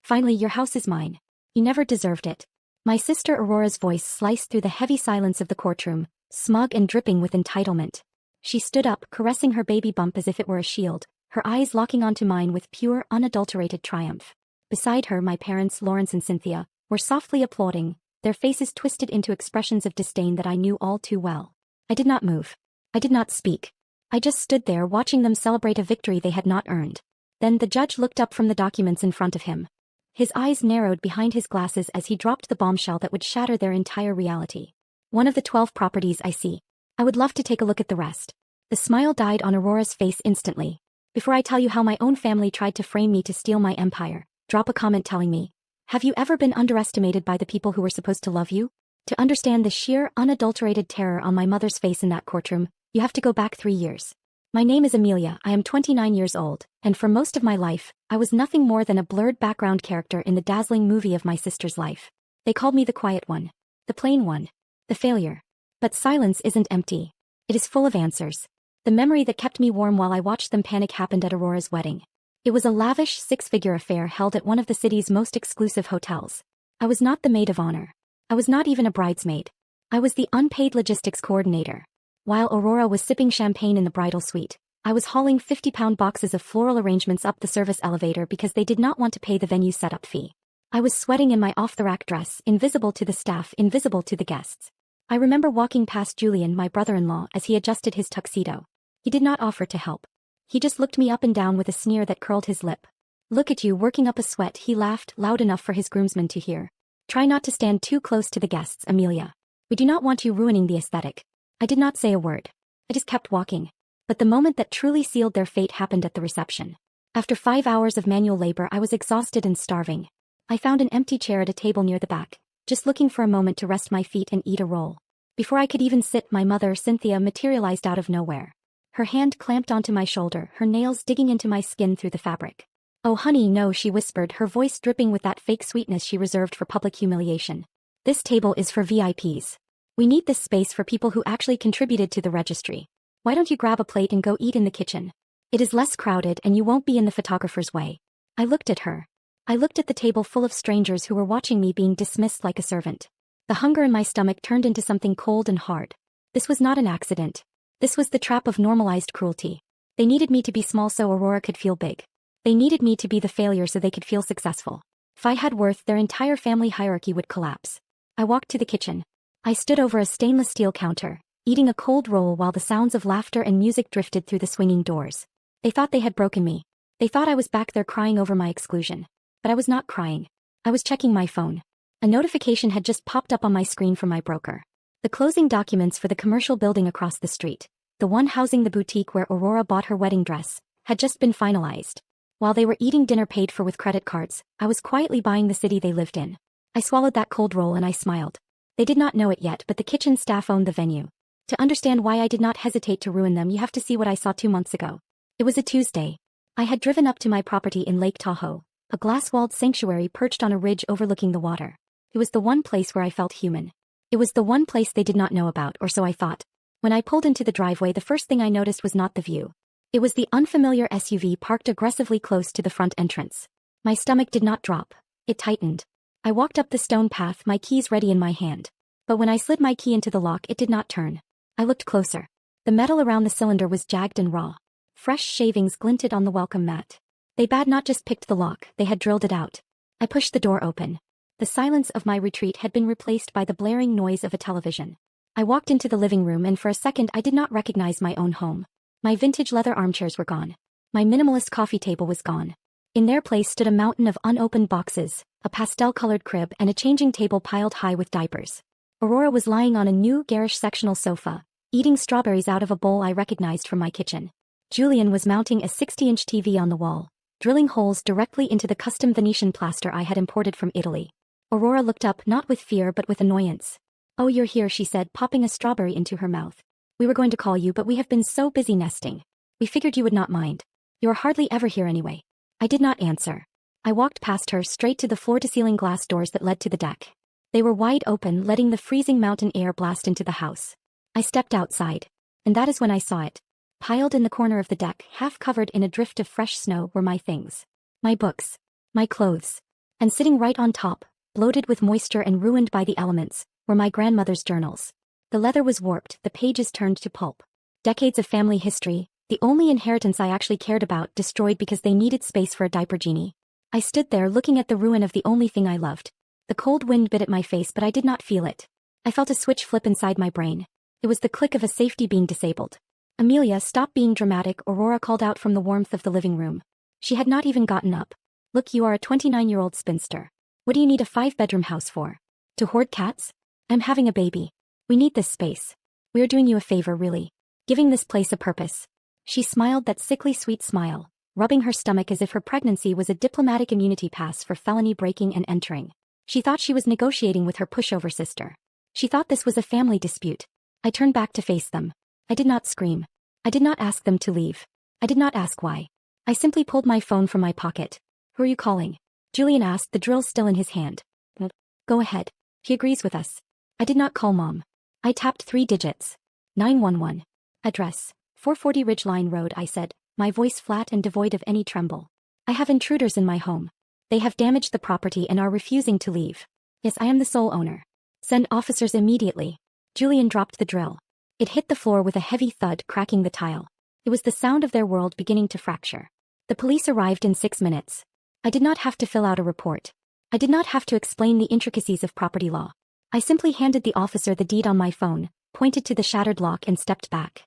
Finally, your house is mine. You never deserved it. My sister Aurora's voice sliced through the heavy silence of the courtroom, smug and dripping with entitlement. She stood up, caressing her baby bump as if it were a shield, her eyes locking onto mine with pure, unadulterated triumph. Beside her, my parents, Lawrence and Cynthia, were softly applauding, their faces twisted into expressions of disdain that I knew all too well. I did not move. I did not speak. I just stood there watching them celebrate a victory they had not earned. Then the judge looked up from the documents in front of him. His eyes narrowed behind his glasses as he dropped the bombshell that would shatter their entire reality. One of the 12 properties, I see. I would love to take a look at the rest. The smile died on Aurora's face instantly. Before I tell you how my own family tried to frame me to steal my empire, drop a comment telling me, have you ever been underestimated by the people who were supposed to love you? To understand the sheer, unadulterated terror on my mother's face in that courtroom, you have to go back 3 years. My name is Amelia, I am 29 years old, and for most of my life, I was nothing more than a blurred background character in the dazzling movie of my sister's life. They called me the quiet one. The plain one. The failure. But silence isn't empty. It is full of answers. The memory that kept me warm while I watched them panic happened at Aurora's wedding. It was a lavish, six-figure affair held at one of the city's most exclusive hotels. I was not the maid of honor. I was not even a bridesmaid. I was the unpaid logistics coordinator. While Aurora was sipping champagne in the bridal suite, I was hauling 50-pound boxes of floral arrangements up the service elevator because they did not want to pay the venue setup fee. I was sweating in my off-the-rack dress, invisible to the staff, invisible to the guests. I remember walking past Julian, my brother-in-law, as he adjusted his tuxedo. He did not offer to help. He just looked me up and down with a sneer that curled his lip. Look at you working up a sweat, he laughed, loud enough for his groomsmen to hear. Try not to stand too close to the guests, Amelia. We do not want you ruining the aesthetic. I did not say a word. I just kept walking. But the moment that truly sealed their fate happened at the reception. After 5 hours of manual labor, I was exhausted and starving. I found an empty chair at a table near the back, just looking for a moment to rest my feet and eat a roll. Before I could even sit, my mother, Cynthia, materialized out of nowhere. Her hand clamped onto my shoulder, her nails digging into my skin through the fabric. Oh honey, no, she whispered, her voice dripping with that fake sweetness she reserved for public humiliation. This table is for VIPs. We need this space for people who actually contributed to the registry. Why don't you grab a plate and go eat in the kitchen? It is less crowded and you won't be in the photographer's way. I looked at her. I looked at the table full of strangers who were watching me being dismissed like a servant. The hunger in my stomach turned into something cold and hard. This was not an accident. This was the trap of normalized cruelty. They needed me to be small so Aurora could feel big. They needed me to be the failure so they could feel successful. If I had worth, their entire family hierarchy would collapse. I walked to the kitchen. I stood over a stainless steel counter, eating a cold roll while the sounds of laughter and music drifted through the swinging doors. They thought they had broken me. They thought I was back there crying over my exclusion. But I was not crying. I was checking my phone. A notification had just popped up on my screen from my broker. The closing documents for the commercial building across the street, the one housing the boutique where Aurora bought her wedding dress, had just been finalized. While they were eating dinner paid for with credit cards, I was quietly buying the city they lived in. I swallowed that cold roll and I smiled. They did not know it yet, but the kitchen staff owned the venue. To understand why I did not hesitate to ruin them, you have to see what I saw 2 months ago. It was a Tuesday. I had driven up to my property in Lake Tahoe, a glass-walled sanctuary perched on a ridge overlooking the water. It was the one place where I felt human. It was the one place they did not know about, or so I thought. When I pulled into the driveway, the first thing I noticed was not the view. It was the unfamiliar SUV parked aggressively close to the front entrance. My stomach did not drop. It tightened. I walked up the stone path, my keys ready in my hand. But when I slid my key into the lock, it did not turn. I looked closer. The metal around the cylinder was jagged and raw. Fresh shavings glinted on the welcome mat. They had not just picked the lock, they had drilled it out. I pushed the door open. The silence of my retreat had been replaced by the blaring noise of a television. I walked into the living room and for a second I did not recognize my own home. My vintage leather armchairs were gone. My minimalist coffee table was gone. In their place stood a mountain of unopened boxes, a pastel-colored crib and a changing table piled high with diapers. Aurora was lying on a new garish sectional sofa, eating strawberries out of a bowl I recognized from my kitchen. Julian was mounting a 60-inch TV on the wall, drilling holes directly into the custom Venetian plaster I had imported from Italy. Aurora looked up, not with fear but with annoyance. "Oh, you're here," she said, popping a strawberry into her mouth. "We were going to call you, but we have been so busy nesting. We figured you would not mind. You're hardly ever here anyway." I did not answer. I walked past her, straight to the floor-to-ceiling glass doors that led to the deck. They were wide open, letting the freezing mountain air blast into the house. I stepped outside. And that is when I saw it. Piled in the corner of the deck, half covered in a drift of fresh snow, were my things. My books. My clothes. And sitting right on top, bloated with moisture and ruined by the elements, were my grandmother's journals. The leather was warped, the pages turned to pulp. Decades of family history, the only inheritance I actually cared about, destroyed because they needed space for a diaper genie. I stood there looking at the ruin of the only thing I loved. The cold wind bit at my face, but I did not feel it. I felt a switch flip inside my brain. It was the click of a safety being disabled. "Amelia, stop being dramatic," Aurora called out from the warmth of the living room. She had not even gotten up. "Look, you are a 29-year-old spinster. What do you need a 5-bedroom house for? To hoard cats? I'm having a baby. We need this space. We are doing you a favor, really. Giving this place a purpose." She smiled that sickly sweet smile, rubbing her stomach as if her pregnancy was a diplomatic immunity pass for felony breaking and entering. She thought she was negotiating with her pushover sister. She thought this was a family dispute. I turned back to face them. I did not scream. I did not ask them to leave. I did not ask why. I simply pulled my phone from my pocket. "Who are you calling?" Julian asked, the drill still in his hand. "Go ahead. He agrees with us." I did not call Mom. I tapped 3 digits. 911. "Address, 440 Ridgeline Road," I said, my voice flat and devoid of any tremble. "I have intruders in my home. They have damaged the property and are refusing to leave. Yes, I am the sole owner. Send officers immediately." Julian dropped the drill. It hit the floor with a heavy thud, cracking the tile. It was the sound of their world beginning to fracture. The police arrived in 6 minutes. I did not have to fill out a report. I did not have to explain the intricacies of property law. I simply handed the officer the deed on my phone, pointed to the shattered lock and stepped back.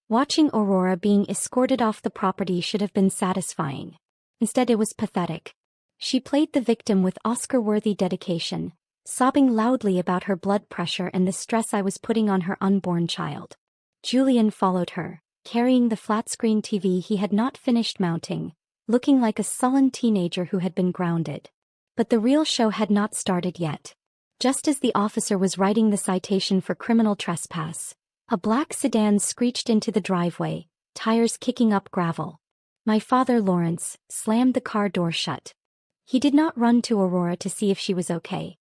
Watching Aurora being escorted off the property should have been satisfying. Instead, it was pathetic. She played the victim with Oscar-worthy dedication, sobbing loudly about her blood pressure and the stress I was putting on her unborn child. Julian followed her, carrying the flat-screen TV he had not finished mounting, looking like a sullen teenager who had been grounded. But the real show had not started yet. Just as the officer was writing the citation for criminal trespass, a black sedan screeched into the driveway, tires kicking up gravel. My father, Lawrence, slammed the car door shut. He did not run to Aurora to see if she was okay.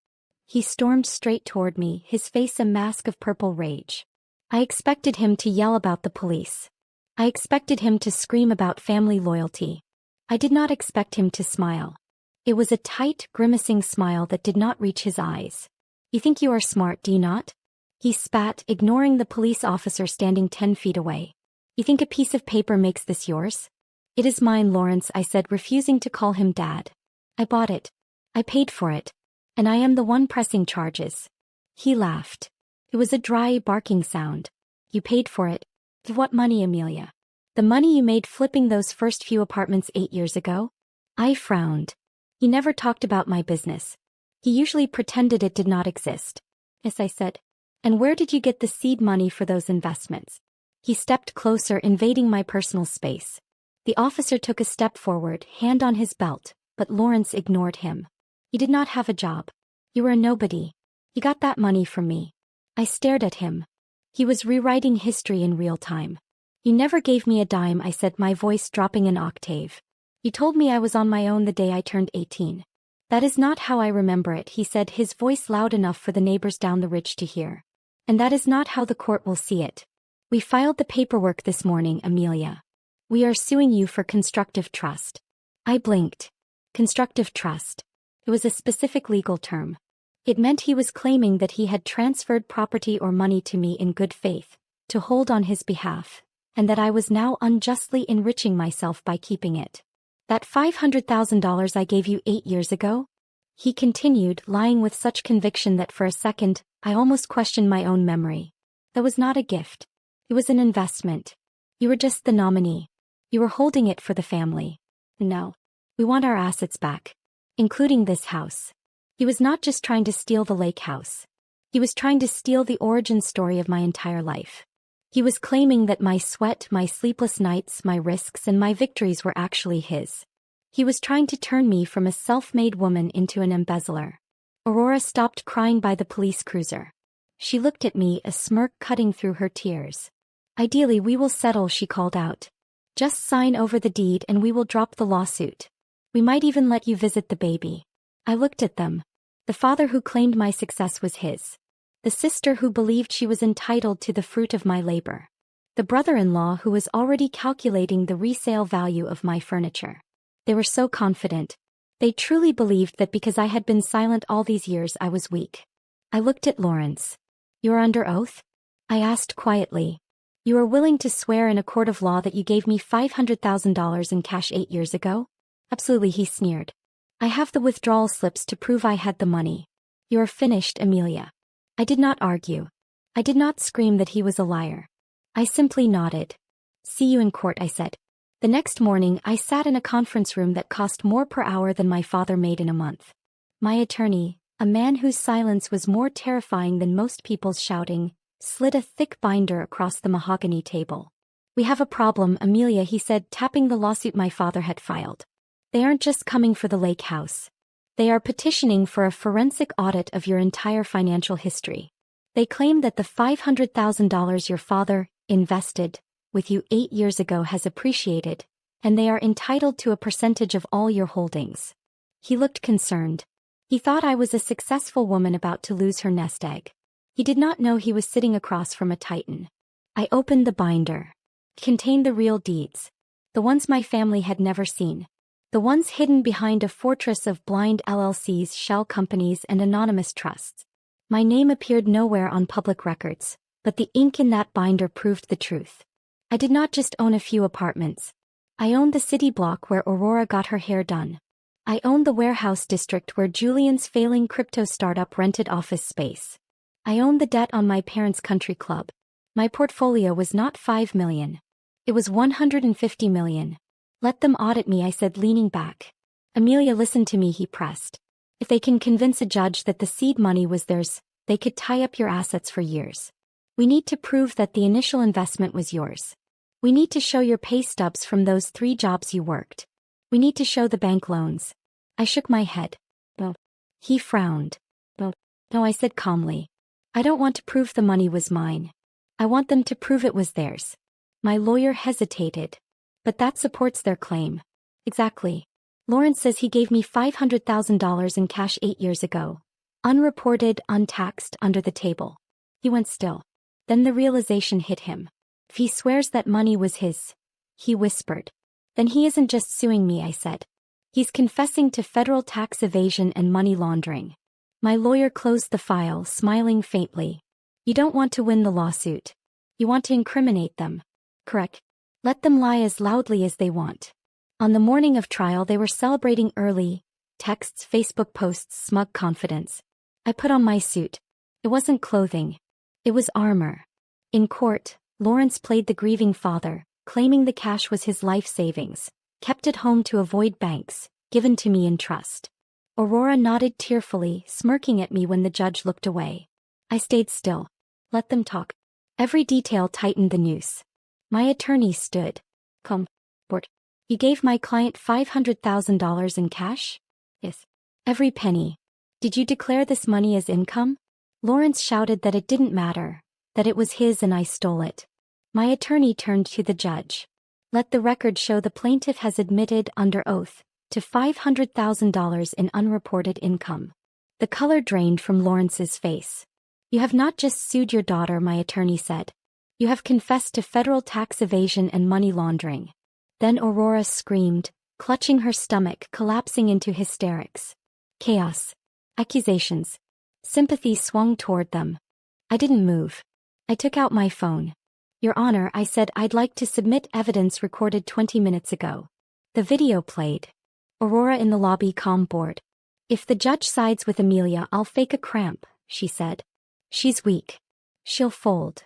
He stormed straight toward me, his face a mask of purple rage. I expected him to yell about the police. I expected him to scream about family loyalty. I did not expect him to smile. It was a tight, grimacing smile that did not reach his eyes. "You think you are smart, do you not?" He spat, ignoring the police officer standing 10 feet away. "You think a piece of paper makes this yours?" "It is mine, Lawrence," I said, refusing to call him Dad. "I bought it. I paid for it. And I am the one pressing charges." He laughed. It was a dry, barking sound. "You paid for it? With what money, Amelia? The money you made flipping those first few apartments 8 years ago?" I frowned. He never talked about my business. He usually pretended it did not exist. "Yes," I said. "And where did you get the seed money for those investments?" He stepped closer, invading my personal space. The officer took a step forward, hand on his belt, but Lawrence ignored him. "You did not have a job. You were a nobody. You got that money from me." I stared at him. He was rewriting history in real time. "You never gave me a dime," I said, my voice dropping an octave. "You told me I was on my own the day I turned 18. "That is not how I remember it," he said, his voice loud enough for the neighbors down the ridge to hear. "And that is not how the court will see it. We filed the paperwork this morning, Amelia. We are suing you for constructive trust." I blinked. Constructive trust. It was a specific legal term. It meant he was claiming that he had transferred property or money to me in good faith, to hold on his behalf, and that I was now unjustly enriching myself by keeping it. "That $500,000 I gave you 8 years ago?" He continued, lying with such conviction that for a second, I almost questioned my own memory. "That was not a gift. It was an investment. You were just the nominee. You were holding it for the family. No. We want our assets back. Including this house." He was not just trying to steal the lake house. He was trying to steal the origin story of my entire life. He was claiming that my sweat, my sleepless nights, my risks, and my victories were actually his. He was trying to turn me from a self-made woman into an embezzler. Aurora stopped crying by the police cruiser. She looked at me, a smirk cutting through her tears. "Ideally, we will settle," she called out. "Just sign over the deed and we will drop the lawsuit. We might even let you visit the baby." I looked at them. The father who claimed my success was his. The sister who believed she was entitled to the fruit of my labor. The brother-in-law who was already calculating the resale value of my furniture. They were so confident. They truly believed that because I had been silent all these years I was weak. I looked at Lawrence. "You're under oath?" I asked quietly. "You are willing to swear in a court of law that you gave me $500,000 in cash 8 years ago?" "Absolutely," he sneered. "I have the withdrawal slips to prove I had the money." "You're finished, Amelia." I did not argue. I did not scream that he was a liar. I simply nodded. "See you in court," I said. The next morning I sat in a conference room that cost more per hour than my father made in a month. My attorney, a man whose silence was more terrifying than most people's shouting, slid a thick binder across the mahogany table. "We have a problem, Amelia," he said, tapping the lawsuit my father had filed. "They aren't just coming for the lake house. They are petitioning for a forensic audit of your entire financial history. They claim that the $500,000 your father invested with you 8 years ago has appreciated, and they are entitled to a percentage of all your holdings." He looked concerned. He thought I was a successful woman about to lose her nest egg. He did not know he was sitting across from a titan. I opened the binder. It contained the real deeds. The ones my family had never seen. The ones hidden behind a fortress of blind LLCs, shell companies, and anonymous trusts. My name appeared nowhere on public records, but the ink in that binder proved the truth. I did not just own a few apartments. I owned the city block where Aurora got her hair done. I owned the warehouse district where Julian's failing crypto startup rented office space. I owned the debt on my parents' country club. My portfolio was not $5 million. It was $150 million. "Let them audit me," I said, leaning back. "Amelia, listen to me," he pressed. "If they can convince a judge that the seed money was theirs, they could tie up your assets for years. We need to prove that the initial investment was yours. We need to show your pay stubs from those 3 jobs you worked. We need to show the bank loans." I shook my head. "No." He frowned. No," I said calmly. "I don't want to prove the money was mine. I want them to prove it was theirs." My lawyer hesitated. "But that supports their claim." "Exactly. Lawrence says he gave me $500,000 in cash 8 years ago. Unreported, untaxed, under the table." He went still. Then the realization hit him. "If he swears that money was his," he whispered. "then he isn't just suing me," I said. "He's confessing to federal tax evasion and money laundering." My lawyer closed the file, smiling faintly. "You don't want to win the lawsuit. You want to incriminate them. Correct? Let them lie as loudly as they want." On the morning of trial they were celebrating early texts, Facebook posts, smug confidence. I put on my suit. It wasn't clothing. It was armor. In court, Lawrence played the grieving father, claiming the cash was his life savings, kept at home to avoid banks, given to me in trust. Aurora nodded tearfully, smirking at me when the judge looked away. I stayed still. Let them talk. Every detail tightened the noose. My attorney stood. "Come, Bort. You gave my client $500,000 in cash?" "Yes." "Every penny. Did you declare this money as income?" Lawrence shouted that it didn't matter, that it was his and I stole it. My attorney turned to the judge. "Let the record show the plaintiff has admitted under oath to $500,000 in unreported income." The color drained from Lawrence's face. "You have not just sued your daughter," my attorney said. "You have confessed to federal tax evasion and money laundering." Then Aurora screamed, clutching her stomach, collapsing into hysterics. Chaos. Accusations. Sympathy swung toward them. I didn't move. I took out my phone. "Your Honor," I said, "I'd like to submit evidence recorded 20 minutes ago." The video played. Aurora in the lobby, calm, bored. "If the judge sides with Amelia, I'll fake a cramp," she said. "She's weak. She'll fold."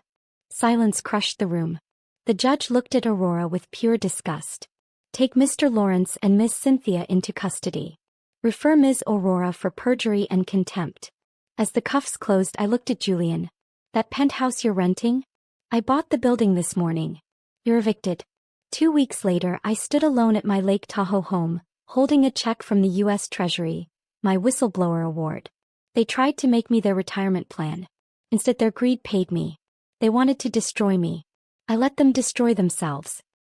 Silence crushed the room. The judge looked at Aurora with pure disgust. "Take Mr. Lawrence and Miss Cynthia into custody. Refer Ms. Aurora for perjury and contempt." As the cuffs closed, I looked at Julian. "That penthouse you're renting? I bought the building this morning. You're evicted." 2 weeks later, I stood alone at my Lake Tahoe home, holding a check from the U.S. Treasury, my whistleblower award. They tried to make me their retirement plan. Instead, their greed paid me. They wanted to destroy me. I let them destroy themselves.